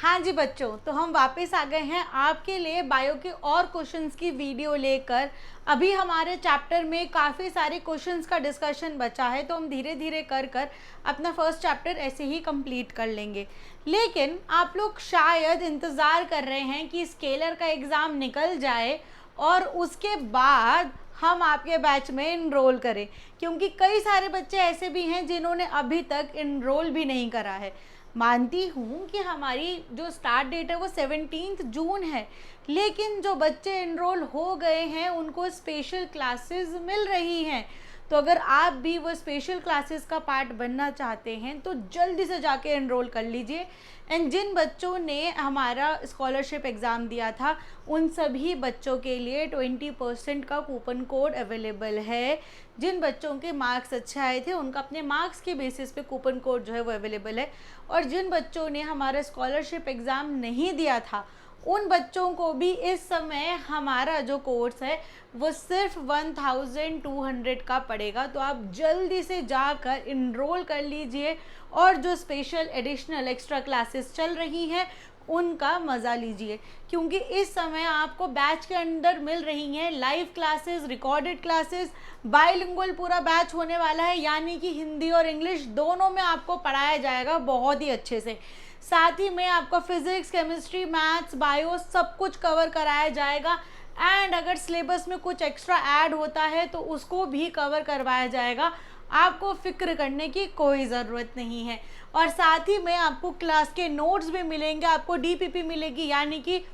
हाँ जी बच्चों, तो हम वापस आ गए हैं आपके लिए बायो के और क्वेश्चंस की वीडियो लेकर। अभी हमारे चैप्टर में काफ़ी सारे क्वेश्चंस का डिस्कशन बचा है, तो हम धीरे धीरे कर कर अपना फर्स्ट चैप्टर ऐसे ही कंप्लीट कर लेंगे। लेकिन आप लोग शायद इंतज़ार कर रहे हैं कि स्केलर का एग्ज़ाम निकल जाए और उसके बाद हम आपके बैच में इनरोल करें, क्योंकि कई सारे बच्चे ऐसे भी हैं जिन्होंने अभी तक इनरोल भी नहीं करा है। मानती हूँ कि हमारी जो स्टार्ट डेट है वो 17 जून है, लेकिन जो बच्चे इनरोल हो गए हैं उनको स्पेशल क्लासेस मिल रही हैं। तो अगर आप भी वो स्पेशल क्लासेस का पार्ट बनना चाहते हैं तो जल्दी से जाके इनरोल कर लीजिए। एंड जिन बच्चों ने हमारा स्कॉलरशिप एग्ज़ाम दिया था उन सभी बच्चों के लिए 20% का कूपन कोड अवेलेबल है। जिन बच्चों के मार्क्स अच्छे आए थे उनका अपने मार्क्स के बेसिस पे कूपन कोड जो है वो अवेलेबल है। और जिन बच्चों ने हमारा स्कॉलरशिप एग्ज़ाम नहीं दिया था उन बच्चों को भी इस समय हमारा जो कोर्स है वो सिर्फ 1200 का पड़ेगा। तो आप जल्दी से जाकर इनरोल कर लीजिए और जो स्पेशल एडिशनल एक्स्ट्रा क्लासेस चल रही हैं उनका मज़ा लीजिए, क्योंकि इस समय आपको बैच के अंदर मिल रही हैं live classes, recorded classes, bilingual पूरा बैच होने वाला है, यानी कि हिंदी और इंग्लिश दोनों में आपको पढ़ाया जाएगा बहुत ही अच्छे से। साथ ही में आपको फिजिक्स, केमिस्ट्री, मैथ्स, बायो सब कुछ कवर कराया जाएगा। एंड अगर सिलेबस में कुछ एक्स्ट्रा ऐड होता है तो उसको भी कवर करवाया जाएगा, आपको फिक्र करने की कोई ज़रूरत नहीं है। और साथ ही में आपको क्लास के नोट्स भी मिलेंगे, आपको डीपीपी मिलेगी, यानी कि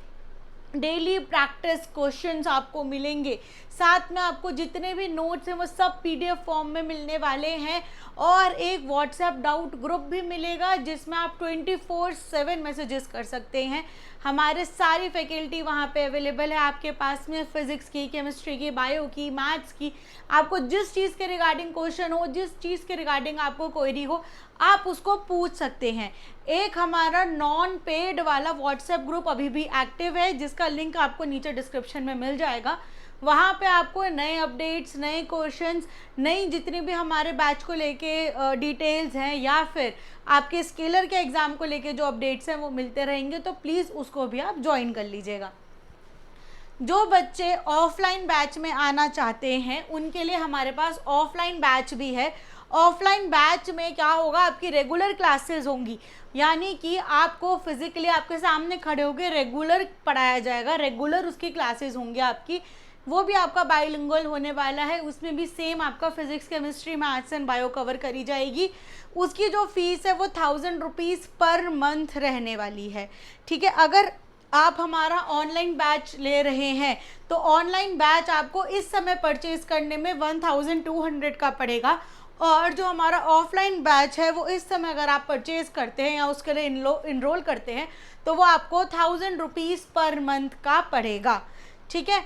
डेली प्रैक्टिस क्वेश्चंस आपको मिलेंगे। साथ में आपको जितने भी नोट्स हैं वो सब पीडीएफ फॉर्म में मिलने वाले हैं और एक व्हाट्सएप डाउट ग्रुप भी मिलेगा जिसमें आप 24/7 मैसेजेस कर सकते हैं। हमारे सारी फैकल्टी वहाँ पे अवेलेबल है आपके पास में, फिज़िक्स की, केमिस्ट्री की, बायो की, मैथ्स की। आपको जिस चीज़ के रिगार्डिंग क्वेश्चन हो, जिस चीज़ के रिगार्डिंग आपको क्वेरी हो, आप उसको पूछ सकते हैं। एक हमारा नॉन पेड वाला व्हाट्सएप ग्रुप अभी भी एक्टिव है जिसका लिंक आपको नीचे डिस्क्रिप्शन में मिल जाएगा। वहाँ पे आपको नए अपडेट्स, नए क्वेश्चंस, नई जितनी भी हमारे बैच को लेके डिटेल्स हैं या फिर आपके स्केलर के एग्ज़ाम को लेके जो अपडेट्स हैं वो मिलते रहेंगे, तो प्लीज़ उसको भी आप ज्वाइन कर लीजिएगा। जो बच्चे ऑफलाइन बैच में आना चाहते हैं उनके लिए हमारे पास ऑफलाइन बैच भी है। ऑफलाइन बैच में क्या होगा, आपकी रेगुलर क्लासेस होंगी, यानी कि आपको फिजिकली आपके सामने खड़े होकर रेगुलर पढ़ाया जाएगा, रेगुलर उसकी क्लासेस होंगी आपकी। वो भी आपका बाइलिंगुअल होने वाला है, उसमें भी सेम आपका physics, chemistry, maths and bio cover करी जाएगी। उसकी जो फीस है वो 1000 रुपीज़ पर मंथ रहने वाली है। ठीक है, अगर आप हमारा ऑनलाइन बैच ले रहे हैं तो ऑनलाइन बैच आपको इस समय परचेज करने में 1200 का पड़ेगा, और जो हमारा ऑफलाइन बैच है वो इस समय अगर आप परचेज करते हैं या उसके लिए इनरोल करते हैं तो वो आपको 1000 रुपीज़ पर मंथ का पड़ेगा। ठीक है,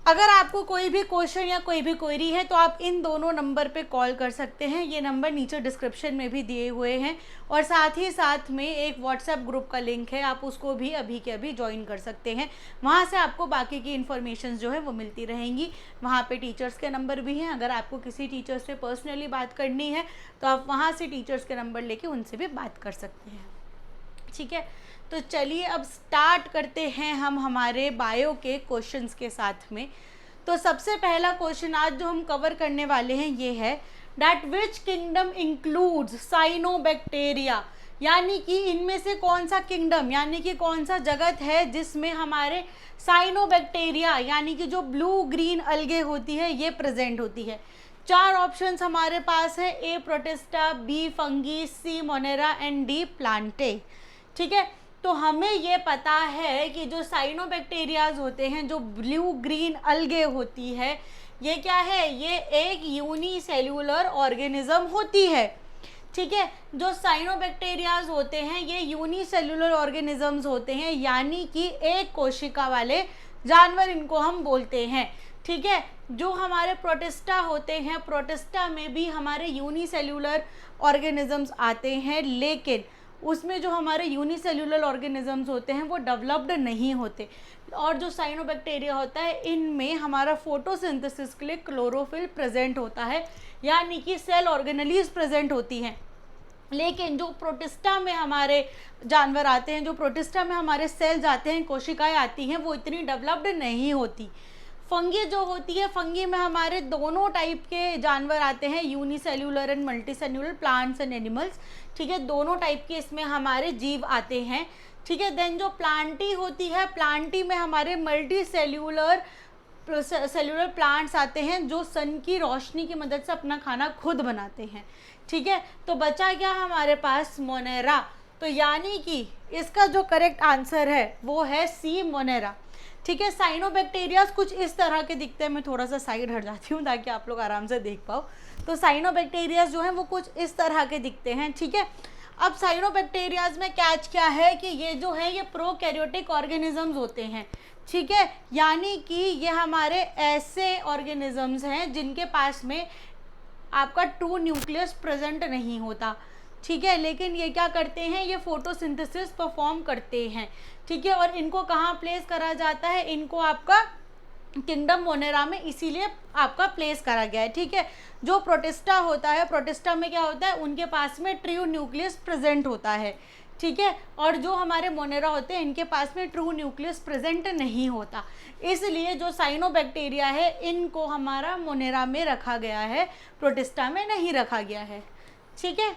अगर आपको कोई भी क्वेश्चन या कोई भी क्वेरी है तो आप इन दोनों नंबर पे कॉल कर सकते हैं। ये नंबर नीचे डिस्क्रिप्शन में भी दिए हुए हैं, और साथ ही साथ में एक व्हाट्सएप ग्रुप का लिंक है, आप उसको भी अभी के अभी ज्वाइन कर सकते हैं। वहाँ से आपको बाकी की इन्फॉर्मेशन जो है वो मिलती रहेंगी। वहाँ पे टीचर्स के नंबर भी हैं, अगर आपको किसी टीचर से पर्सनली बात करनी है तो आप वहाँ से टीचर्स के नंबर लेके उनसे भी बात कर सकते हैं। ठीक है, तो चलिए अब स्टार्ट करते हैं हम हमारे बायो के क्वेश्चंस के साथ में। तो सबसे पहला क्वेश्चन आज जो हम कवर करने वाले हैं ये है, that which kingdom includes cyanobacteria, यानी कि इनमें से कौन सा किंगडम यानी कि कौन सा जगत है जिसमें हमारे साइनोबैक्टीरिया यानी कि जो ब्लू ग्रीन अलगे होती है ये प्रेजेंट होती है। 4 ऑप्शंस हमारे पास है, A Protista, B Fungi, C Monera and D Plantae. ठीक है, तो हमें ये पता है कि जो साइनोबैक्टीरियाज होते हैं, जो ब्लू ग्रीन अलगे होती है, ये क्या है, ये एक यूनिसेल्यूलर ऑर्गेनिज्म होती है। ठीक है, जो साइनोबैक्टीरियाज होते हैं ये यूनिसेल्यूलर ऑर्गेनिजम्स होते हैं, यानी कि एक कोशिका वाले जानवर इनको हम बोलते हैं। ठीक है, जो हमारे प्रोटिस्टा होते हैं, प्रोटिस्टा में भी हमारे यूनिसेल्यूलर ऑर्गेनिजम्स आते हैं, लेकिन उसमें जो हमारे यूनिसेल्यूलर ऑर्गेनिजम्स होते हैं वो डेवलप्ड नहीं होते। और जो साइनोबैक्टीरिया होता है इनमें हमारा फोटोसिंथेसिस के लिए क्लोरोफिल प्रेजेंट होता है, यानी कि सेल ऑर्गेनेलीज प्रेजेंट होती हैं। लेकिन जो प्रोटिस्टा में हमारे जानवर आते हैं, जो प्रोटिस्टा में हमारे सेल्स आते हैं, कोशिकाएं आती हैं, वो इतनी डेवलप्ड नहीं होती। फंगी जो होती है, फंगी में हमारे दोनों टाइप के जानवर आते हैं, unicellular and multicellular, plants and animals, ठीक है, दोनों टाइप के इसमें हमारे जीव आते हैं, ठीक है। देन जो प्लांटी होती है, प्लांटी में हमारे मल्टी सेल्यूलर प्लांट्स आते हैं जो सन की रोशनी की मदद से अपना खाना खुद बनाते हैं, ठीक है। तो बचा क्या हमारे पास, मोनेरा। तो यानी कि इसका जो करेक्ट आंसर है वो है सी, मोनेरा, ठीक है। साइनोबैक्टीरियाज कुछ इस तरह के दिखते हैं, मैं थोड़ा सा साइड हट जाती हूँ ताकि आप लोग आराम से देख पाओ। तो साइनोबैक्टीरियाज जो हैं वो कुछ इस तरह के दिखते हैं, ठीक है। अब साइनोबैक्टीरियाज में कैच क्या है कि ये जो है ये प्रोकैरियोटिक ऑर्गेनिजम्स होते हैं, ठीक है। यानी कि ये हमारे ऐसे ऑर्गेनिजम्स हैं जिनके पास में आपका ट्रू न्यूक्लियस प्रेजेंट नहीं होता, ठीक है, लेकिन ये क्या करते हैं, ये फोटोसिंथेसिस परफॉर्म करते हैं, ठीक है। और इनको कहाँ प्लेस करा जाता है, इनको आपका किंगडम मोनेरा में इसीलिए आपका प्लेस करा गया है, ठीक है। जो प्रोटिस्टा होता है, प्रोटिस्टा में क्या होता है, उनके पास में ट्रू न्यूक्लियस प्रेजेंट होता है, ठीक है। और जो हमारे मोनेरा होते हैं इनके पास में ट्रू न्यूक्लियस प्रेजेंट नहीं होता, इसलिए जो साइनोबैक्टीरिया है इनको हमारा मोनेरा में रखा गया है, प्रोटिस्टा में नहीं रखा गया है, ठीक है।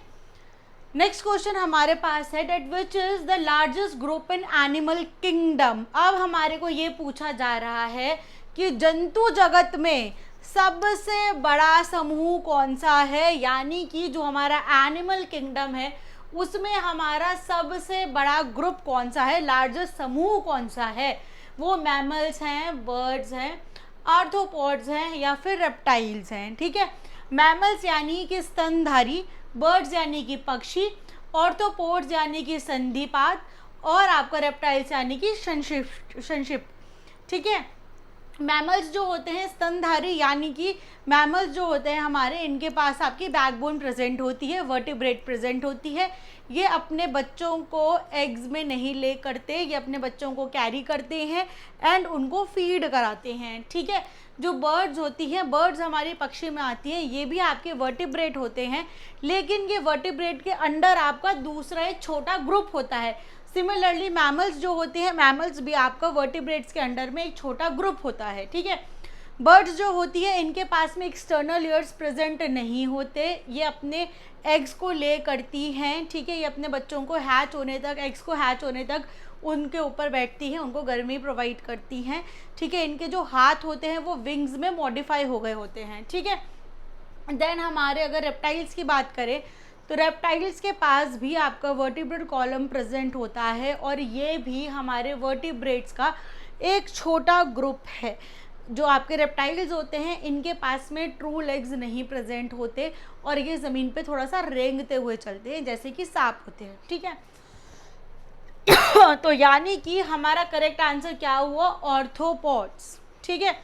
नेक्स्ट क्वेश्चन हमारे पास है that which is the largest group in animal kingdom. अब हमारे को ये पूछा जा रहा है कि जंतु जगत में सबसे बड़ा समूह कौन सा है, यानी कि जो हमारा एनिमल किंगडम है उसमें हमारा सबसे बड़ा ग्रुप कौन सा है, लार्जेस्ट समूह कौन सा है। वो मैमल्स हैं, बर्ड्स हैं, आर्थ्रोपॉड्स हैं या फिर रेप्टाइल्स हैं, ठीक है। मैमल्स यानी कि स्तनधारी, बर्ड्स यानी कि पक्षी, ऑर्थ्रोपोड्स यानी कि संधिपाद, और आपका रेप्टाइल्स यानी कि संक्षिप्त, ठीक है। मैमल्स जो होते हैं स्तनधारी, यानी कि मैमल्स जो होते हैं हमारे, इनके पास आपकी बैकबोन प्रेजेंट होती है, वर्टिब्रेट प्रेजेंट होती है। ये अपने बच्चों को एग्स में नहीं ले करते, ये अपने बच्चों को कैरी करते हैं एंड उनको फीड कराते हैं, ठीक है। जो बर्ड्स होती हैं, बर्ड्स हमारी पक्षी में आती हैं, ये भी आपके वर्टिब्रेट होते हैं, लेकिन ये वर्टिब्रेट के अंडर आपका दूसरा एक छोटा ग्रुप होता है। सिमिलरली मैमल्स जो होते हैं, मैमल्स भी आपका वर्टिब्रेट्स के अंडर में एक छोटा ग्रुप होता है, ठीक है। बर्ड्स जो होती है इनके पास में एक्सटर्नल ईयर्स प्रेजेंट नहीं होते, ये अपने एग्स को ले करती हैं, ठीक है। ये अपने बच्चों को हैच होने तक, एग्स को हैच होने तक उनके ऊपर बैठती हैं, उनको गर्मी प्रोवाइड करती हैं, ठीक है। इनके जो हाथ होते हैं वो विंग्स में मॉडिफाई हो गए होते हैं, ठीक है। देन हमारे अगर रेप्टाइल्स की बात करें तो रेप्टाइल्स के पास भी आपका वर्टिब्रेट कॉलम प्रेजेंट होता है, और ये भी हमारे वर्टिब्रेट्स का एक छोटा ग्रुप है। जो आपके रेप्टाइल्स होते हैं इनके पास में ट्रू लेग्स नहीं प्रेजेंट होते, और ये ज़मीन पे थोड़ा सा रेंगते हुए चलते हैं जैसे कि सांप होते हैं, ठीक है। तो यानी कि हमारा करेक्ट आंसर क्या हुआ, ऑर्थ्रोपॉड्स, ठीक है।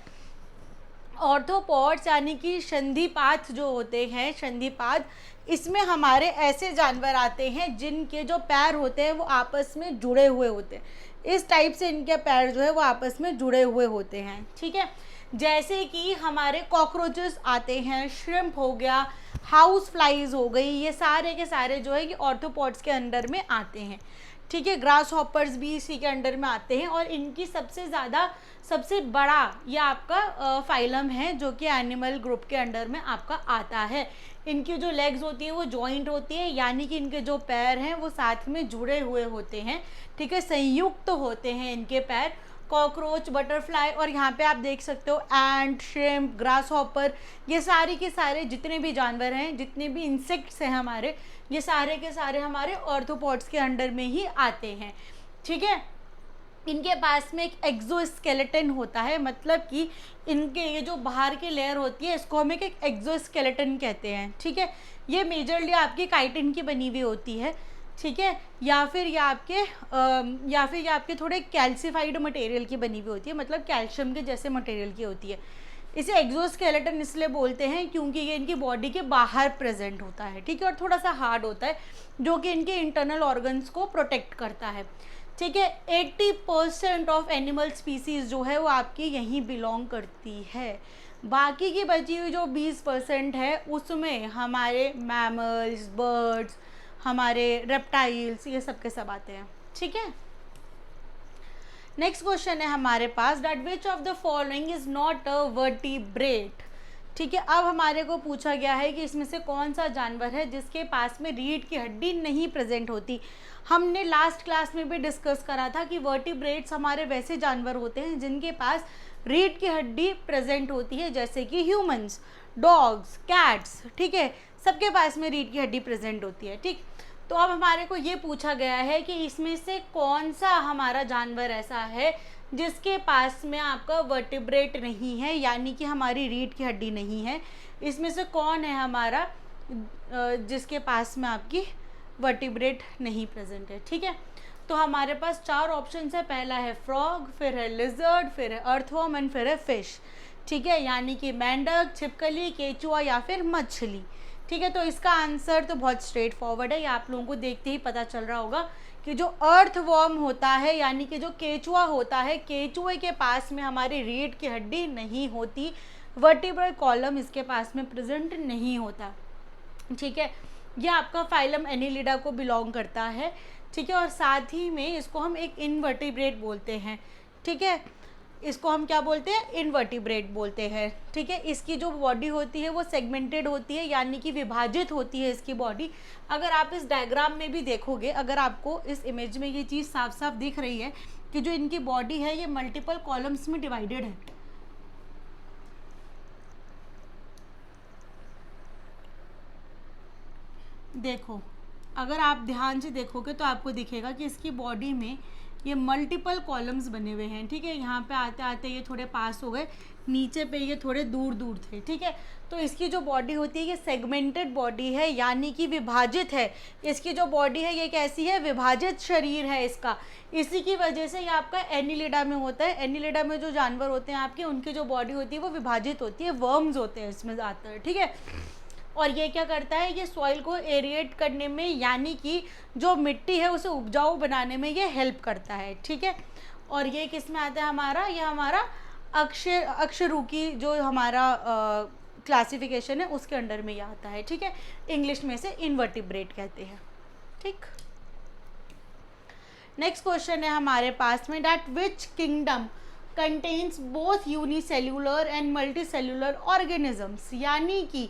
ऑर्थ्रोपॉड्स यानी कि संधिपाद जो होते हैं, संधिपाद, इसमें हमारे ऐसे जानवर आते हैं जिनके जो पैर होते हैं वो आपस में जुड़े हुए होते हैं। इस टाइप से इनके पैर जो है वो आपस में जुड़े हुए होते हैं, ठीक है। जैसे कि हमारे कॉकरोचेस आते हैं, श्रिम्प हो गया, हाउस फ्लाइज हो गई, ये सारे के सारे जो है कि ऑर्थ्रोपॉड्स के अंडर में आते हैं, ठीक है। ग्रास हॉपर्स भी इसी के अंडर में आते हैं, और इनकी सबसे बड़ा ये आपका फाइलम है जो कि एनिमल ग्रुप के अंडर में आपका आता है। इनकी जो लेग्स होती हैं वो जॉइंट होती है, यानी कि इनके जो पैर हैं वो साथ में जुड़े हुए होते हैं, ठीक है, संयुक्त होते हैं इनके पैर। कॉकरोच, बटरफ्लाई, और यहाँ पे आप देख सकते हो एंट, श्रिम्प, ग्रास हॉपर, ये सारे के सारे जितने भी जानवर हैं, जितने भी इंसेक्ट्स हैं हमारे, ये सारे के सारे हमारे ऑर्थ्रोपॉड्स के अंडर में ही आते हैं, ठीक है। इनके पास में एक एक्सोस्केलेटन होता है, मतलब कि इनके ये जो बाहर की लेयर होती है इसको हम एक एक्सोस्केलेटन कहते हैं, ठीक है। ये मेजरली आपकी काइटिन की बनी हुई होती है, ठीक है, या फिर ये आपके थोड़े कैल्सीफाइड मटेरियल की बनी हुई होती है, मतलब कैल्शियम के जैसे मटेरियल की होती है। इसे एक्सोस्केलेटन इसलिए बोलते हैं क्योंकि ये इनकी बॉडी के बाहर प्रेजेंट होता है, ठीक है, और थोड़ा सा हार्ड होता है जो कि इनके इंटरनल ऑर्गन्स को प्रोटेक्ट करता है, ठीक है। 80% ऑफ एनिमल स्पीसीज जो है वो आपकी यहीं बिलोंग करती है। बाकी की बची हुई जो 20% है उसमें हमारे मैमल्स, बर्ड्स, हमारे रेप्टाइल्स, ये सब के सब आते हैं। ठीक है, नेक्स्ट क्वेश्चन है हमारे पास, that which of the following is not a vertebrate. ठीक है, अब हमारे को पूछा गया है कि इसमें से कौन सा जानवर है जिसके पास में रीढ़ की हड्डी नहीं प्रेजेंट होती। हमने लास्ट क्लास में भी डिस्कस करा था कि वर्टिब्रेट्स हमारे वैसे जानवर होते हैं जिनके पास रीढ़ की हड्डी प्रेजेंट होती है, जैसे कि ह्यूमंस, डॉग्स, कैट्स। ठीक है, सबके पास में रीढ़ की हड्डी प्रेजेंट होती है। ठीक, तो अब हमारे को ये पूछा गया है कि इसमें से कौन सा हमारा जानवर ऐसा है जिसके पास में आपका वर्टिब्रेट नहीं है, यानी कि हमारी रीढ़ की हड्डी नहीं है। इसमें से कौन है हमारा जिसके पास में आपकी वर्टिब्रेट नहीं प्रेजेंट है। ठीक है, तो हमारे पास 4 ऑप्शन है। पहला है फ्रॉग, फिर है लिजर्ड, फिर है अर्थवर्म एंड फिर है फिश। ठीक है, यानी कि मेंढक, छिपकली, केचुआ या फिर मछली। ठीक है, तो इसका आंसर तो बहुत स्ट्रेट फॉरवर्ड है, ये आप लोगों को देखते ही पता चल रहा होगा कि जो अर्थवर्म होता है, यानी कि जो केचुआ होता है, केचुए के पास में हमारी रीढ़ की हड्डी नहीं होती, वर्टिब्रल कॉलम इसके पास में प्रेजेंट नहीं होता। ठीक है, ये आपका फाइलम एनिलिडा को बिलोंग करता है। ठीक है, और साथ ही में इसको हम एक इनवर्टिब्रेट बोलते हैं। ठीक है, इसको हम क्या बोलते हैं, इनवर्टिब्रेट बोलते हैं। ठीक है, इसकी जो बॉडी होती है वो सेगमेंटेड होती है, यानी कि विभाजित होती है इसकी बॉडी। अगर आप इस डायग्राम में भी देखोगे, अगर आपको इस इमेज में ये चीज़ साफ साफ दिख रही है कि जो इनकी बॉडी है ये मल्टीपल कॉलम्स में डिवाइडेड है। देखो, अगर आप ध्यान से देखोगे तो आपको दिखेगा कि इसकी बॉडी में ये मल्टीपल कॉलम्स बने हुए हैं। ठीक है, यहाँ पे आते आते ये थोड़े पास हो गए, नीचे पे ये थोड़े दूर दूर थे। ठीक है, तो इसकी जो बॉडी होती है ये सेगमेंटेड बॉडी है, यानी कि विभाजित है। इसकी जो बॉडी है ये कैसी है, विभाजित शरीर है इसका। इसी की वजह से ये आपका एनिलिडा में होता है। एनिलिडा में जो जानवर होते हैं आपके, उनकी जो बॉडी होती है वो विभाजित होती है, वर्म्स होते हैं इसमें ज़्यादातर। ठीक है, और ये क्या करता है, ये सॉइल को एरिएट करने में, यानी कि जो मिट्टी है उसे उपजाऊ बनाने में ये हेल्प करता है। ठीक है, और ये किस में आता है हमारा, ये हमारा अक्षरूकी जो हमारा क्लासिफिकेशन है उसके अंडर में ये आता है। ठीक है, इंग्लिश में से इनवर्टिब्रेट कहते हैं। ठीक, नेक्स्ट क्वेश्चन है हमारे पास में, that which kingdom contains both unicellular and multicellular organisms. यानी कि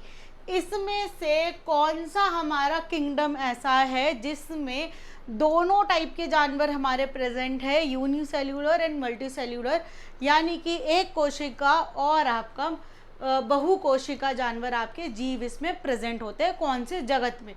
इसमें से कौन सा हमारा किंगडम ऐसा है जिसमें दोनों टाइप के जानवर हमारे प्रेजेंट है, यूनिसेल्यूलर एंड मल्टीसेल्यूलर, यानी कि एक कोशिका और आपका बहुकोशिका जानवर आपके जीव इसमें प्रेजेंट होते हैं। कौन से जगत में?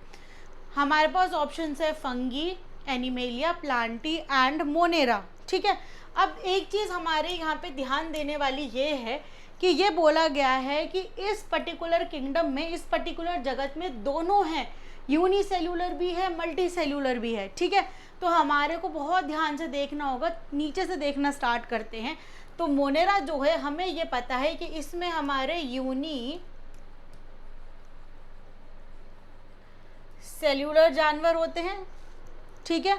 हमारे पास ऑप्शन है fungi, animalia, Plantae and Monera. ठीक है, अब एक चीज़ हमारे यहाँ पे ध्यान देने वाली ये है कि ये बोला गया है कि इस पर्टिकुलर किंगडम में, इस पर्टिकुलर जगत में दोनों हैं, यूनिसेल्यूलर भी है, मल्टीसेल्यूलर भी है। ठीक है, तो हमारे को बहुत ध्यान से देखना होगा, नीचे से देखना स्टार्ट करते हैं। तो मोनेरा जो है, हमें ये पता है कि इसमें हमारे यूनिसेल्यूलर जानवर होते हैं। ठीक है,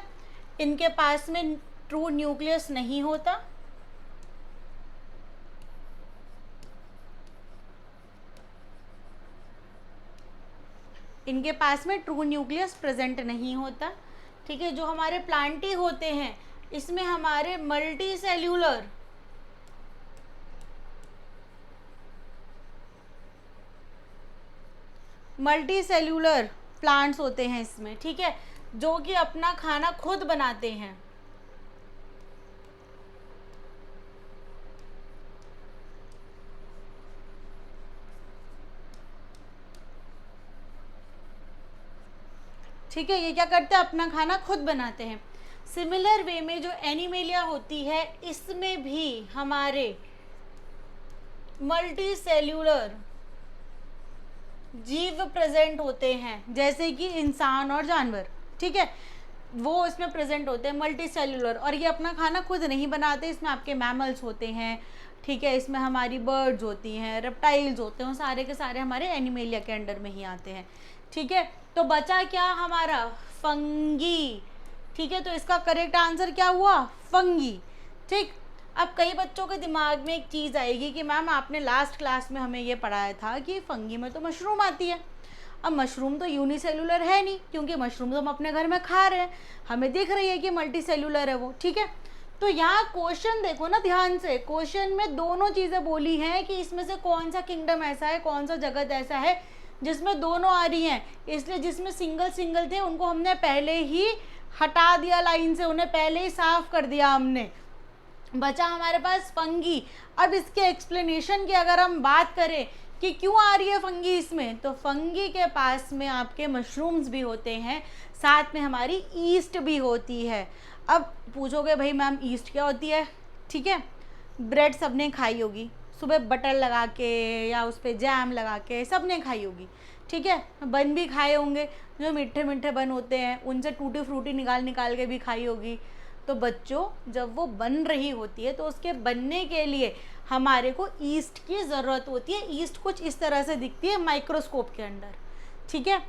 इनके पास में ट्रू न्यूक्लियस नहीं होता। इनके पास में ट्रू न्यूक्लियस प्रेजेंट नहीं होता। ठीक है, जो हमारे प्लांटी होते हैं इसमें हमारे मल्टीसेल्यूलर प्लांट्स होते हैं इसमें। ठीक है, जो कि अपना खाना खुद बनाते हैं। ठीक है, ये क्या करते हैं, अपना खाना खुद बनाते हैं। सिमिलर वे में जो एनिमेलिया होती है इसमें भी हमारे मल्टीसेल्यूलर जीव प्रेजेंट होते हैं, जैसे कि इंसान और जानवर। ठीक है, वो इसमें प्रेजेंट होते हैं मल्टीसेल्यूलर, और ये अपना खाना खुद नहीं बनाते। इसमें आपके मैमल्स होते हैं। ठीक है, इसमें हमारी बर्ड्स होती हैं, रेप्टाइल्स होते हैं, सारे के सारे हमारे एनिमेलिया के अंडर में ही आते हैं। ठीक है, तो बचा क्या हमारा, फंगी। ठीक है, तो इसका करेक्ट आंसर क्या हुआ, फंगी। ठीक, अब कई बच्चों के दिमाग में एक चीज़ आएगी कि मैम आपने लास्ट क्लास में हमें ये पढ़ाया था कि फंगी में तो मशरूम आती है। अब मशरूम तो यूनिसेलुलर है नहीं, क्योंकि मशरूम तो हम अपने घर में खा रहे हैं, हमें दिख रही है कि मल्टी सेलुलर है वो, ठीक है। तो यहाँ क्वेश्चन देखो ना ध्यान से, क्वेश्चन में दोनों चीज़ें बोली हैं कि इसमें से कौन सा किंगडम ऐसा है, कौन सा जगत ऐसा है जिसमें दोनों आ रही हैं। इसलिए जिसमें सिंगल सिंगल थे उनको हमने पहले ही हटा दिया लाइन से, उन्हें पहले ही साफ कर दिया हमने। बचा हमारे पास फंगी। अब इसके एक्सप्लेनेशन की अगर हम बात करें कि क्यों आ रही है फंगी इसमें, तो फंगी के पास में आपके मशरूम्स भी होते हैं, साथ में हमारी ईस्ट भी होती है। अब पूछोगे भाई मैम ईस्ट क्या होती है, ठीक है। ब्रेड सबने खाई होगी, सुबह बटर लगा के या उस पर जैम लगा के सबने खाई होगी, ठीक है। बन भी खाए होंगे, जो मीठे मीठे बन होते हैं उनसे टूटी फ्रूटी निकाल के भी खाई होगी। तो बच्चों जब वो बन रही होती है तो उसके बनने के लिए हमारे को ईस्ट की ज़रूरत होती है। ईस्ट कुछ इस तरह से दिखती है माइक्रोस्कोप के अंदर, ठीक है।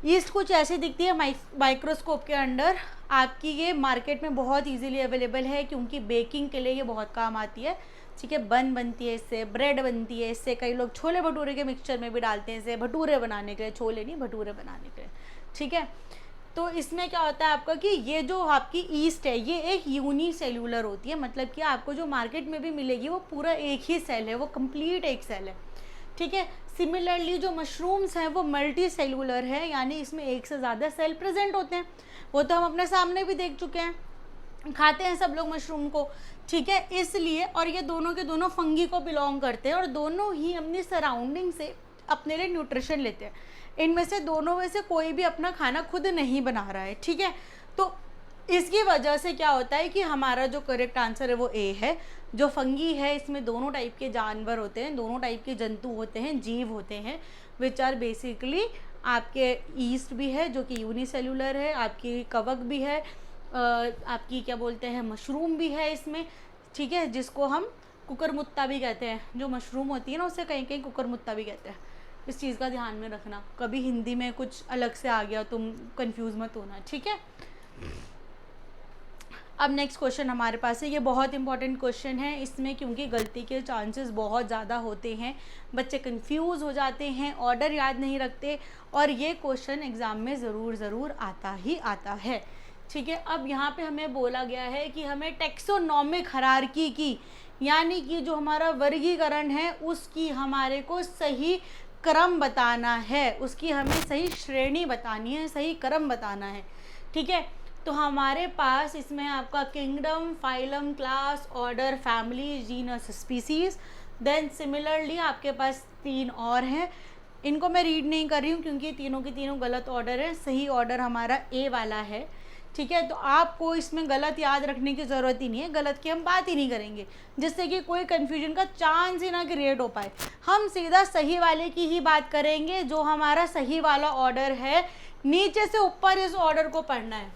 ईस्ट कुछ ऐसी दिखती है माइक्रोस्कोप के अंदर। आपकी ये मार्केट में बहुत इजीली अवेलेबल है, क्योंकि बेकिंग के लिए ये बहुत काम आती है, ठीक है। बन बनती है इससे, ब्रेड बनती है इससे, कई लोग छोले भटूरे के मिक्सचर में भी डालते हैं इसे, भटूरे बनाने के लिए, छोले नहीं भटूरे बनाने के लिए, ठीक है। तो इसमें क्या होता है आपका कि ये जो आपकी ईस्ट है ये एक यूनिसेल्यूलर होती है, मतलब कि आपको जो मार्केट में भी मिलेगी वो पूरा एक ही सेल है, वो कंप्लीट एक सेल है, ठीक है। सिमिलरली जो मशरूम्स हैं वो मल्टी सेलुलर है, यानी इसमें एक से ज़्यादा सेल प्रेजेंट होते हैं। वो तो हम अपने सामने भी देख चुके हैं, खाते हैं सब लोग मशरूम को, ठीक है। इसलिए और ये दोनों के दोनों फंगी को बिलोंग करते हैं और दोनों ही अपनी सराउंडिंग से अपने लिए न्यूट्रिशन लेते हैं। इनमें से दोनों में से कोई भी अपना खाना खुद नहीं बना रहा है, ठीक है। तो इसकी वजह से क्या होता है कि हमारा जो करेक्ट आंसर है वो ए है। जो फंगी है इसमें दोनों टाइप के जानवर होते हैं, दोनों टाइप के जंतु होते हैं, जीव होते हैं, विच आर बेसिकली आपके ईस्ट भी है जो कि यूनिसेलुलर है, आपकी कवक भी है, आपकी क्या बोलते हैं मशरूम भी है इसमें, ठीक है, जिसको हम कुकरमुत्ता भी कहते हैं। जो मशरूम होती है ना उसे कहीं कहीं कुकरमुत्ता भी कहते हैं। इस चीज़ का ध्यान में रखना, कभी हिंदी में कुछ अलग से आ गया तुम कंफ्यूज मत होना, ठीक है। अब नेक्स्ट क्वेश्चन हमारे पास है, ये बहुत इंपॉर्टेंट क्वेश्चन है इसमें, क्योंकि गलती के चांसेस बहुत ज़्यादा होते हैं, बच्चे कंफ्यूज हो जाते हैं, ऑर्डर याद नहीं रखते, और ये क्वेश्चन एग्ज़ाम में ज़रूर आता ही आता है, ठीक है। अब यहाँ पे हमें बोला गया है कि हमें टेक्सोनॉमिक हायरार्की की, यानी कि जो हमारा वर्गीकरण है उसकी हमारे को सही क्रम बताना है, उसकी हमें सही श्रेणी बतानी है, सही क्रम बताना है, ठीक है। तो हमारे पास इसमें आपका kingdom, phylum, class, order, family, genus, species, then similarly आपके पास 3 और हैं। इनको मैं रीड नहीं कर रही हूँ क्योंकि तीनों की तीनों गलत ऑर्डर है, सही ऑर्डर हमारा ए वाला है, ठीक है। तो आपको इसमें गलत याद रखने की ज़रूरत ही नहीं है, गलत की हम बात ही नहीं करेंगे, जिससे कि कोई कन्फ्यूजन का चांस ही ना क्रिएट हो पाए। हम सीधा सही वाले की ही बात करेंगे, जो हमारा सही वाला ऑर्डर है। नीचे से ऊपर इस ऑर्डर को पढ़ना है।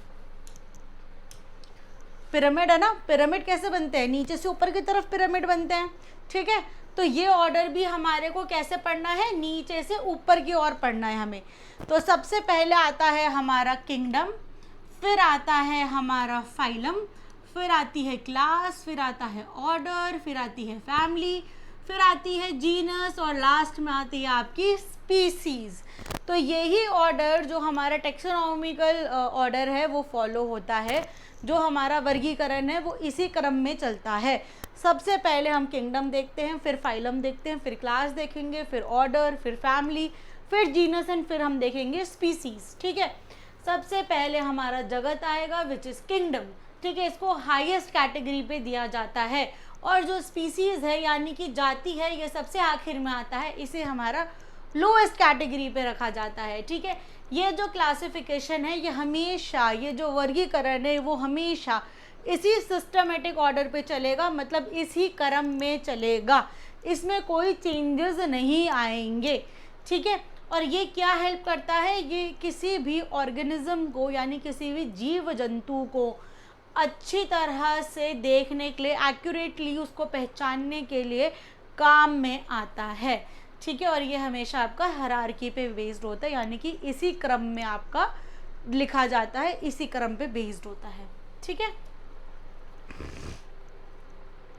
पिरामिड है ना, पिरामिड कैसे बनते हैं, नीचे से ऊपर की तरफ पिरामिड बनते हैं, ठीक है। तो ये ऑर्डर भी हमारे को कैसे पढ़ना है, नीचे से ऊपर की ओर पढ़ना है हमें। तो सबसे पहले आता है हमारा किंगडम, फिर आता है हमारा फाइलम, फिर आती है क्लास, फिर आता है ऑर्डर, फिर आती है फैमिली, फिर आती है जीनस, और लास्ट में आती है आपकी स्पीसीज। तो यही ऑर्डर जो हमारा टेक्सोनॉमिकल ऑर्डर है वो फॉलो होता है, जो हमारा वर्गीकरण है वो इसी क्रम में चलता है। सबसे पहले हम किंगडम देखते हैं, फिर फाइलम देखते हैं, फिर क्लास देखेंगे, फिर ऑर्डर, फिर फैमिली, फिर जीनस, एंड फिर हम देखेंगे स्पीसीज, ठीक है। सबसे पहले हमारा जगत आएगा विच इज़ किंगडम, ठीक है, इसको हाईएस्ट कैटेगरी पे दिया जाता है, और जो स्पीसीज है यानी कि जाति है ये सबसे आखिर में आता है, इसे हमारा लोएस्ट कैटेगरी पे रखा जाता है, ठीक है। ये जो क्लासिफिकेशन है ये हमेशा, ये जो वर्गीकरण है वो हमेशा इसी सिस्टमेटिक ऑर्डर पे चलेगा, मतलब इसी क्रम में चलेगा, इसमें कोई चेंजेस नहीं आएंगे, ठीक है। और ये क्या हेल्प करता है, ये किसी भी ऑर्गेनिज्म को यानी किसी भी जीव जंतु को अच्छी तरह से देखने के लिए, एक्यूरेटली उसको पहचानने के लिए काम में आता है, ठीक है। और ये हमेशा आपका हायरार्की पे बेस्ड होता है, यानी कि इसी क्रम में आपका लिखा जाता है, इसी क्रम पे बेस्ड होता है, ठीक है।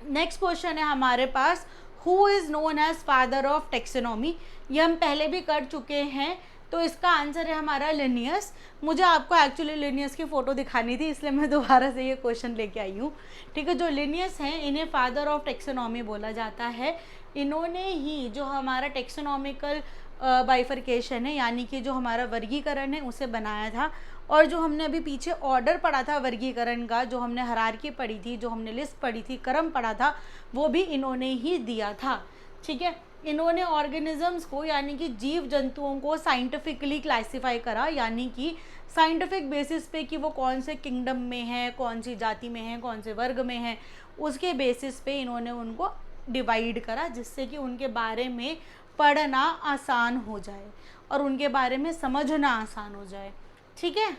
नेक्स्ट क्वेश्चन है हमारे पास, who is known as father of taxonomy. ये हम पहले भी कर चुके हैं, तो इसका आंसर है हमारा लिनियस। मुझे आपको एक्चुअली लिनियस की फ़ोटो दिखानी थी, इसलिए मैं दोबारा से ये क्वेश्चन लेके आई हूँ। ठीक है, जो लिनियस हैं इन्हें फादर ऑफ टेक्सोनॉमी बोला जाता है। इन्होंने ही जो हमारा टेक्सोनॉमिकल बाइफरकेशन है, यानी कि जो हमारा वर्गीकरण है, उसे बनाया था। और जो हमने अभी पीछे ऑर्डर पढ़ा था वर्गीकरण का, जो हमने हायरार्की पढ़ी थी, जो हमने लिस्ट पढ़ी थी, क्रम पढ़ा था, वो भी इन्होंने ही दिया था। ठीक है, इन्होंने ऑर्गेनिजम्स को यानी कि जीव जंतुओं को साइंटिफिकली क्लासिफाई करा, यानी कि साइंटिफिक बेसिस पे कि वो कौन से किंगडम में है, कौन सी जाति में है, कौन से वर्ग में है, उसके बेसिस पे इन्होंने उनको डिवाइड करा, जिससे कि उनके बारे में पढ़ना आसान हो जाए और उनके बारे में समझना आसान हो जाए। ठीक है,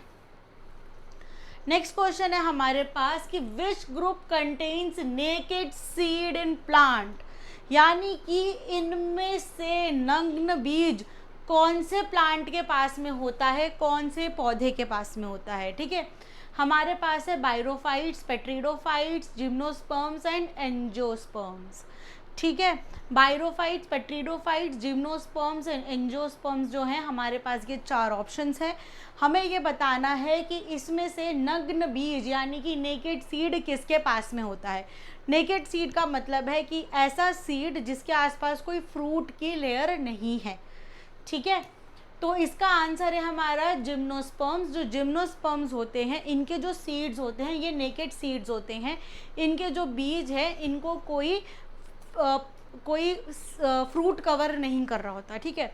नेक्स्ट क्वेश्चन है हमारे पास कि which group contains naked seed in plant, यानी कि इनमें से नग्न बीज कौन से प्लांट के पास में होता है, कौन से पौधे के पास में होता है। ठीक है, हमारे पास है बायरोफाइट्स, पेट्रिडोफाइट्स, जिम्नोस्पर्म्स एंड एंजियोस्पर्म्स। ठीक है, बायरोफाइट्स, पेट्रिडोफाइट्स, जिम्नोस्पर्म्स एंड एंजियोस्पर्म्स जो हैं हमारे पास ये 4 ऑप्शंस हैं। हमें ये बताना है कि इसमें से नग्न बीज यानी कि नेकेड सीड किसके पास में होता है। नेकेड सीड का मतलब है कि ऐसा सीड जिसके आसपास कोई फ्रूट की लेयर नहीं है। ठीक है, तो इसका आंसर है हमारा जिम्नोस्पर्म्स। जो जिम्नोस्पर्म्स होते हैं इनके जो सीड्स होते हैं ये नेकेड सीड्स होते हैं। इनके जो बीज है इनको कोई फ्रूट कवर नहीं कर रहा होता। ठीक है,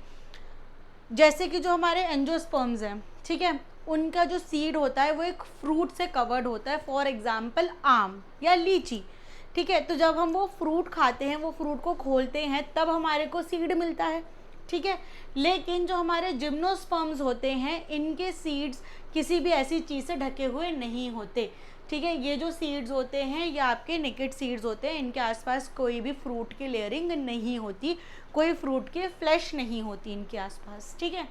जैसे कि जो हमारे एंजियोस्पर्म्स हैं, ठीक है, उनका जो सीड होता है वो एक फ्रूट से कवर्ड होता है, फॉर एग्जाम्पल आम या लीची। ठीक है, तो जब हम वो फ्रूट खाते हैं, वो फ्रूट को खोलते हैं, तब हमारे को सीड मिलता है। ठीक है, लेकिन जो हमारे जिम्नोस्पर्म्स होते हैं इनके सीड्स किसी भी ऐसी चीज़ से ढके हुए नहीं होते। ठीक है, ये जो सीड्स होते हैं ये आपके नेकेड सीड्स होते हैं, इनके आसपास कोई भी फ्रूट की लेयरिंग नहीं होती, कोई फ्रूट की फ्लैश नहीं होती इनके आसपास। ठीक है,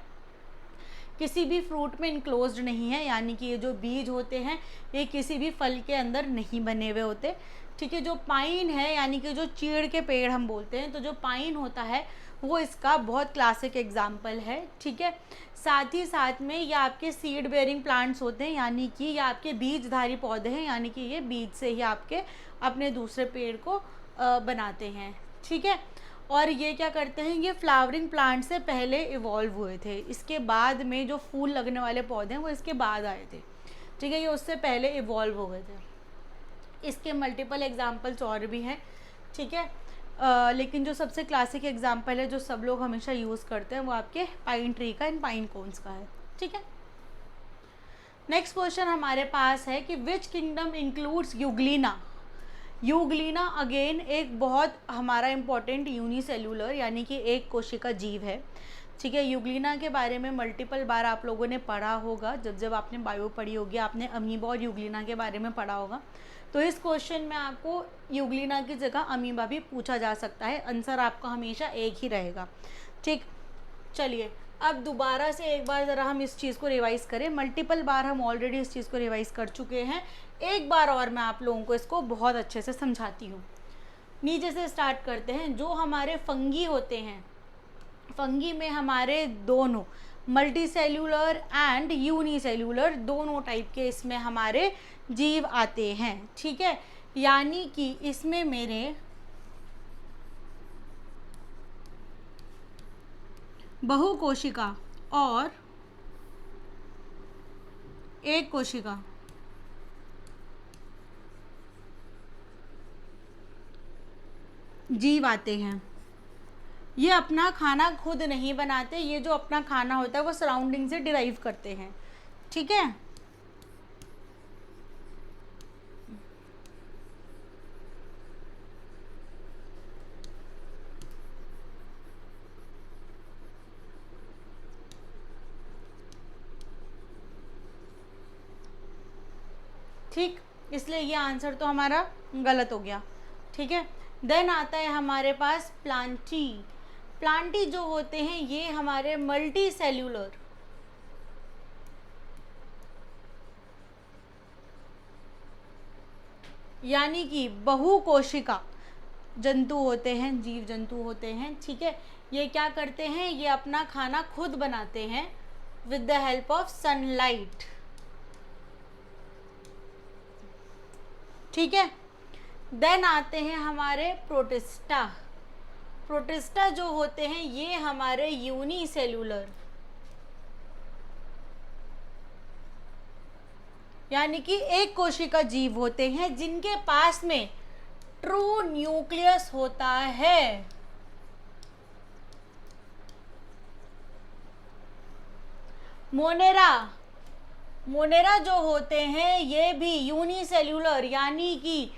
किसी भी फ्रूट में इनक्लोज्ड नहीं है, यानी कि ये जो बीज होते हैं ये किसी भी फल के अंदर नहीं बने हुए होते। ठीक है, जो पाइन है यानी कि जो चीड़ के पेड़ हम बोलते हैं, तो जो पाइन होता है वो इसका बहुत क्लासिक एग्जाम्पल है। ठीक है, साथ ही साथ में ये आपके सीड बेयरिंग प्लांट्स होते हैं, यानी कि ये आपके बीजधारी पौधे हैं, यानी कि ये बीज से ही आपके अपने दूसरे पेड़ को बनाते हैं। ठीक है, और ये क्या करते हैं, ये फ्लावरिंग प्लांट से पहले इवॉल्व हुए थे, इसके बाद में जो फूल लगने वाले पौधे हैं वो इसके बाद आए थे। ठीक है, ये उससे पहले इवॉल्व हो गए थे। इसके मल्टीपल एग्जाम्पल्स और भी हैं। ठीक है, लेकिन जो सबसे क्लासिक एग्जाम्पल है जो सब लोग हमेशा यूज़ करते हैं वो आपके पाइन ट्री का एंड पाइन कोन्स का है। ठीक है, नेक्स्ट क्वेश्चन हमारे पास है कि which kingdom includes Euglena. Euglena again एक बहुत हमारा इम्पॉर्टेंट यूनिसेल्यूलर यानी कि एक कोशिका जीव है। ठीक है, यूग्लिना के बारे में मल्टीपल बार आप लोगों ने पढ़ा होगा, जब आपने बायो पढ़ी होगी आपने अमीबा और यूग्लिना के बारे में पढ़ा होगा। तो इस क्वेश्चन में आपको यूग्लिना की जगह अमीबा भी पूछा जा सकता है, आंसर आपका हमेशा एक ही रहेगा। ठीक, चलिए अब दोबारा से एक बार ज़रा हम इस चीज़ को रिवाइज़ करें। मल्टीपल बार हम ऑलरेडी इस चीज़ को रिवाइज़ कर चुके हैं, एक बार और मैं आप लोगों को इसको बहुत अच्छे से समझाती हूँ। नीचे से स्टार्ट करते हैं। जो हमारे फंगी होते हैं, फंगी में हमारे दोनों मल्टी सेल्यूलर एंड यूनिसेल्यूलर दोनों टाइप के इसमें हमारे जीव आते हैं। ठीक है, यानी कि इसमें मेरे बहुकोशिका और एक कोशिका जीव आते हैं। ये अपना खाना खुद नहीं बनाते, ये जो अपना खाना होता है वो सराउंडिंग से डिराइव करते हैं। ठीक है, ठीक, इसलिए ये आंसर तो हमारा गलत हो गया। ठीक है, देन आता है हमारे पास प्लांटी। प्लांटी जो होते हैं ये हमारे मल्टी सेल्यूलर यानी कि बहुकोशिका जंतु होते हैं, जीव जंतु होते हैं। ठीक है, ये क्या करते हैं, ये अपना खाना खुद बनाते हैं with the help of sunlight. ठीक है, देन आते हैं हमारे प्रोटिस्टा। प्रोटिस्टा जो होते हैं ये हमारे यूनिसेल्यूलर, यानी कि एक कोशिका जीव होते हैं जिनके पास में ट्रू न्यूक्लियस होता है। मोनेरा, मोनेरा जो होते हैं ये भी यूनिसेल्यूलर यानी कि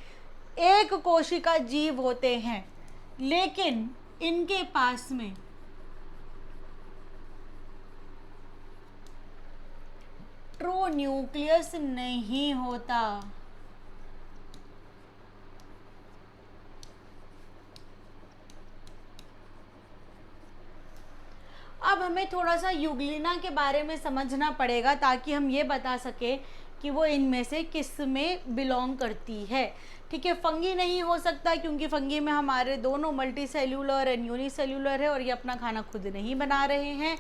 एक कोशिका जीव होते हैं, लेकिन इनके पास में ट्रू न्यूक्लियस नहीं होता। अब हमें थोड़ा सा यूग्लिना के बारे में समझना पड़ेगा ताकि हम ये बता सके कि वो इनमें से किस में बिलोंग करती है। ठीक है, फंगी नहीं हो सकता क्योंकि फंगी में हमारे दोनों मल्टी सेल्यूलर एंड यूनिसेल्यूलर है और ये अपना खाना खुद नहीं बना रहे हैं।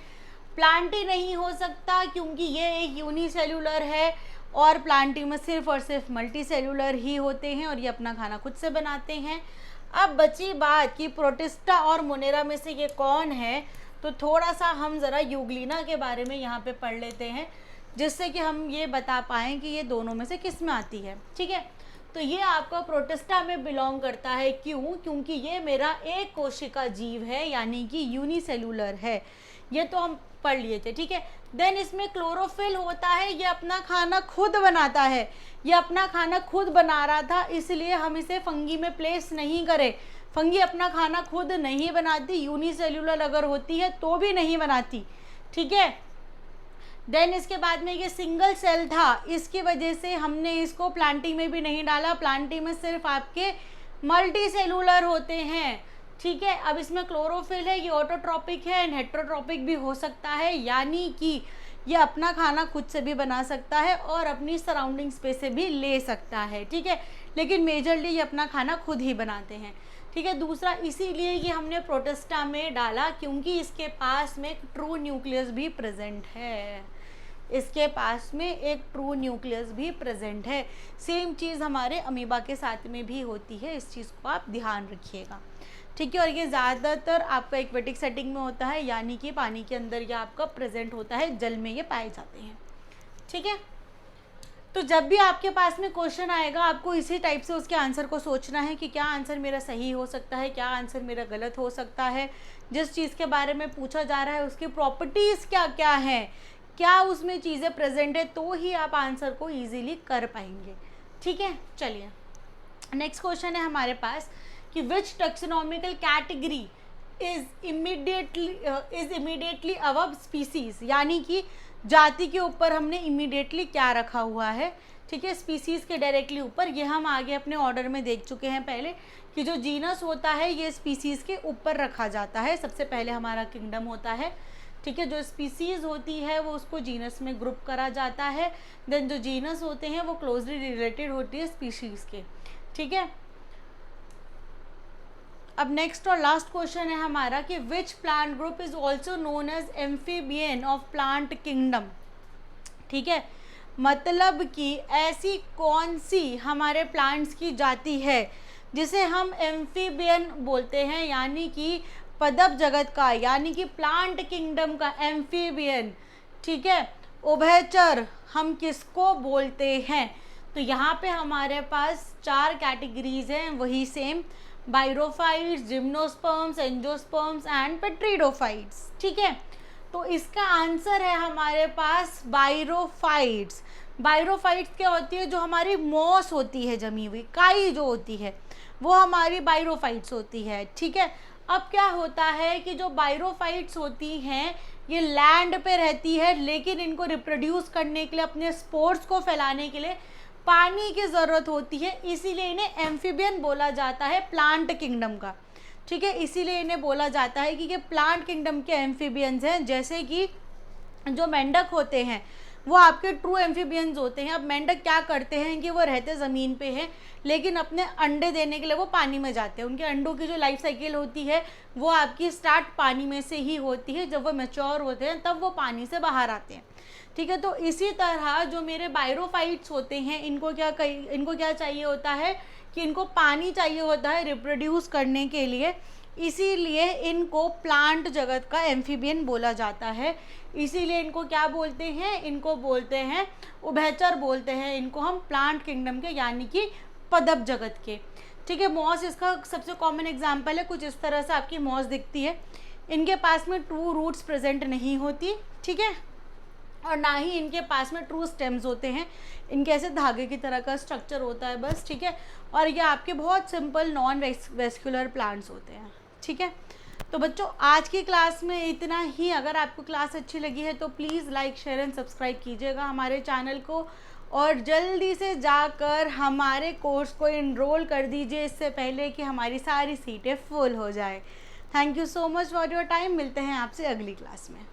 प्लांटी नहीं हो सकता क्योंकि ये एक यूनिसेल्यूलर है और प्लांटी में सिर्फ और सिर्फ मल्टी सेल्यूलर ही होते हैं और ये अपना खाना खुद से बनाते हैं। अब बची बात कि प्रोटिस्टा और मोनेरा में से ये कौन है, तो थोड़ा सा हम ज़रा यूग्लिना के बारे में यहाँ पे पढ़ लेते हैं जिससे कि हम ये बता पाएँ कि ये दोनों में से किस में आती है। ठीक है, तो ये आपका प्रोटिस्टा में बिलोंग करता है। क्यों? क्योंकि ये मेरा एक कोशिका जीव है यानी कि यूनिसेल्यूलर है। ये तो हम पढ़ लिए थे। ठीक है, देन इसमें क्लोरोफिल होता है, ये अपना खाना खुद बनाता है। ये अपना खाना खुद बना रहा था इसलिए हम इसे फंगी में प्लेस नहीं करें। फंगी अपना खाना खुद नहीं बनाती, यूनिसेल्यूलर अगर होती है तो भी नहीं बनाती। ठीक है, देन इसके बाद में ये सिंगल सेल था, इसकी वजह से हमने इसको प्लांटी में भी नहीं डाला। प्लांटी में सिर्फ आपके मल्टी सेलुलर होते हैं। ठीक है, अब इसमें क्लोरोफिल है, ये ऑटोट्रॉपिक है एंड हेटेरोट्रॉपिक भी हो सकता है, यानी कि ये अपना खाना खुद से भी बना सकता है और अपनी सराउंडिंग्स पे से भी ले सकता है। ठीक है, लेकिन मेजरली ये अपना खाना खुद ही बनाते हैं। ठीक है, दूसरा इसीलिए ये हमने प्रोटिस्टा में डाला क्योंकि इसके पास में एक ट्रू न्यूक्लियस भी प्रेजेंट है। इसके पास में एक ट्रू न्यूक्लियस भी प्रेजेंट है। सेम चीज़ हमारे अमीबा के साथ में भी होती है, इस चीज़ को आप ध्यान रखिएगा। ठीक है, और ये ज़्यादातर आपका एक्वेटिक सेटिंग में होता है, यानी कि पानी के अंदर ये आपका प्रेजेंट होता है, जल में ये पाए जाते हैं। ठीक है, तो जब भी आपके पास में क्वेश्चन आएगा आपको इसी टाइप से उसके आंसर को सोचना है कि क्या आंसर मेरा सही हो सकता है, क्या आंसर मेरा गलत हो सकता है। जिस चीज़ के बारे में पूछा जा रहा है उसकी प्रॉपर्टीज़ क्या क्या हैं, क्या उसमें चीज़ें प्रेजेंट है, तो ही आप आंसर को ईजीली कर पाएंगे। ठीक है, चलिए नेक्स्ट क्वेश्चन है हमारे पास कि which taxonomical category is immediately above species, यानी कि जाति के ऊपर हमने इमीडिएटली क्या रखा हुआ है। ठीक है, स्पीसीज के डायरेक्टली ऊपर। ये हम आगे अपने ऑर्डर में देख चुके हैं पहले कि जो जीनस होता है ये स्पीसीज के ऊपर रखा जाता है। सबसे पहले हमारा किंगडम होता है। ठीक है, जो स्पीसीज होती है वो उसको जीनस में ग्रुप करा जाता है। देन जो जीनस होते हैं वो क्लोजली रिलेटेड होती है स्पीशीज के। ठीक है, अब नेक्स्ट और लास्ट क्वेश्चन है हमारा कि which plant group is also known as amphibian of plant kingdom. ठीक है, मतलब कि ऐसी कौन सी हमारे प्लांट्स की जाति है जिसे हम एम्फीबियन बोलते हैं, यानी कि पदप जगत का, यानी कि प्लांट किंगडम का एम्फीबियन। ठीक है, उभयचर हम किसको बोलते हैं? तो यहाँ पे हमारे पास 4 कैटेगरीज हैं, वही सेम, बायरोफाइट्स, जिम्नोस्पर्म्स, एंजियोस्पर्म्स एंड पेट्रिडोफाइट्स। ठीक है, तो इसका आंसर है हमारे पास बायरोफाइट्स। बायरोफाइट्स क्या होती है? जो हमारी मॉस होती है, जमी हुई काई जो होती है, वो हमारी बायरोफाइट्स होती है। ठीक है, अब क्या होता है कि जो बायरोफाइट्स होती हैं ये लैंड पे रहती है, लेकिन इनको रिप्रोड्यूस करने के लिए, अपने स्पोर्स को फैलाने के लिए पानी की ज़रूरत होती है, इसीलिए इन्हें एम्फीबियन बोला जाता है प्लांट किंगडम का। ठीक है, इसीलिए इन्हें बोला जाता है कि ये प्लांट किंगडम के एम्फीबियंस हैं। जैसे कि जो मेंढक होते हैं वो आपके ट्रू एम्फीबियंस होते हैं। अब मेंढक क्या करते हैं कि वो रहते ज़मीन पे हैं, लेकिन अपने अंडे देने के लिए वो पानी में जाते हैं। उनके अंडों की जो लाइफ साइकिल होती है वो आपकी स्टार्ट पानी में से ही होती है। जब वो मैच्योर होते हैं तब वो पानी से बाहर आते हैं, ठीक है। तो इसी तरह जो मेरे बायरोफाइट्स होते हैं, इनको क्या चाहिए होता है कि इनको पानी चाहिए होता है रिप्रोड्यूस करने के लिए। इसीलिए इनको प्लांट जगत का एम्फीबियन बोला जाता है। इसीलिए इनको क्या बोलते हैं, इनको बोलते हैं उभयचर बोलते हैं। इनको हम प्लांट किंगडम के यानी कि पदप जगत के, ठीक है। मॉस इसका सबसे कॉमन एग्जाम्पल है। कुछ इस तरह से आपकी मॉस दिखती है। इनके पास में ट्रू रूट्स प्रेजेंट नहीं होती, ठीक है, और ना ही इनके पास में ट्रू स्टेम्स होते हैं। इनके ऐसे धागे की तरह का स्ट्रक्चर होता है बस, ठीक है। और ये आपके बहुत सिंपल नॉन वेस्कुलर प्लांट्स होते हैं, ठीक है। तो बच्चों आज की क्लास में इतना ही। अगर आपको क्लास अच्छी लगी है तो please like share and subscribe कीजिएगा हमारे चैनल को, और जल्दी से जाकर हमारे कोर्स को इनरोल कर दीजिए इससे पहले कि हमारी सारी सीटें फुल हो जाए। Thank you so much for your time. मिलते हैं आपसे अगली क्लास में।